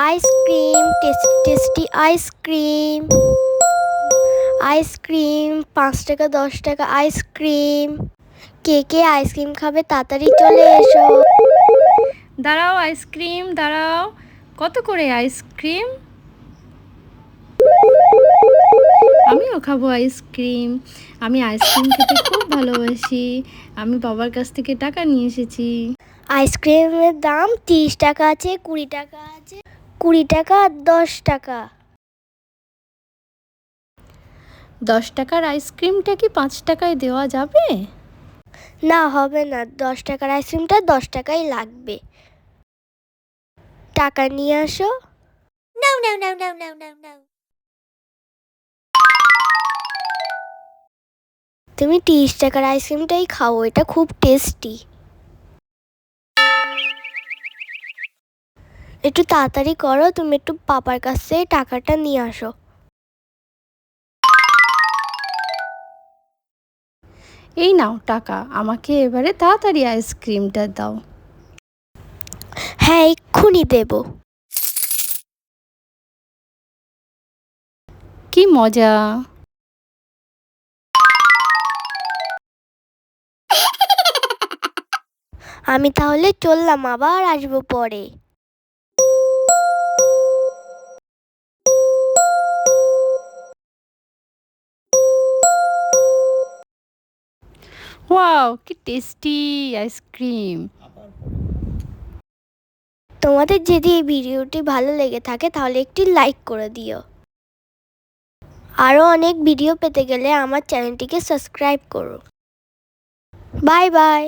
Ice cream, tasty tasty ice cream. Ice cream 5 টাকা 10 টাকা ice cream. কে কে ice cream খাবে তাড়াতাড়ি চলে এসো। দাঁড়াও আইসক্রিম দাঁড়াও, কত করে আইসক্রিম? আমিও খাবো আইসক্রিম। আমি আইসক্রিম খেতে খুব ভালোবাসি। আমি বাবার কাছ থেকে টাকা নিয়ে এসেছি। আইসক্রিমের দাম 30 টাকা আছে, 20 টাকা আছে, 20 টাকা আর 10 টাকা। 10 টাকার আইসক্রিমটা কি 5 টাকায় দেওয়া যাবে? না, হবে না, 10 টাকার আইসক্রিমটা 10 টাকাই লাগবে। টাকা নিয়ে আসো। No, no, no, no, no, no, no. তুমি 30 টাকার আইসক্রিমটাই খাও, এটা খুব টেস্টি। একটু তাড়াতাড়ি করো, তুমি একটু পাপার কাছ থেকে টাকাটা নিয়ে আসো। এই নাও টাকা, আমাকে এবারে তাড়াতাড়ি আইসক্রিমটা দাও। হ্যাঁ, এক্ষুনি দেবো। কি মজা! আমি তাহলে চললাম, আবার আসবো পরে। ওয়াও, কি টেস্টি আইসক্রিম! তোমাদের যদি এই ভিডিওটি ভালো লেগে থাকে তাহলে একটি লাইক করে দিও। আরও অনেক ভিডিও পেতে গেলে আমার চ্যানেলটিকে সাবস্ক্রাইব করো। Bye bye.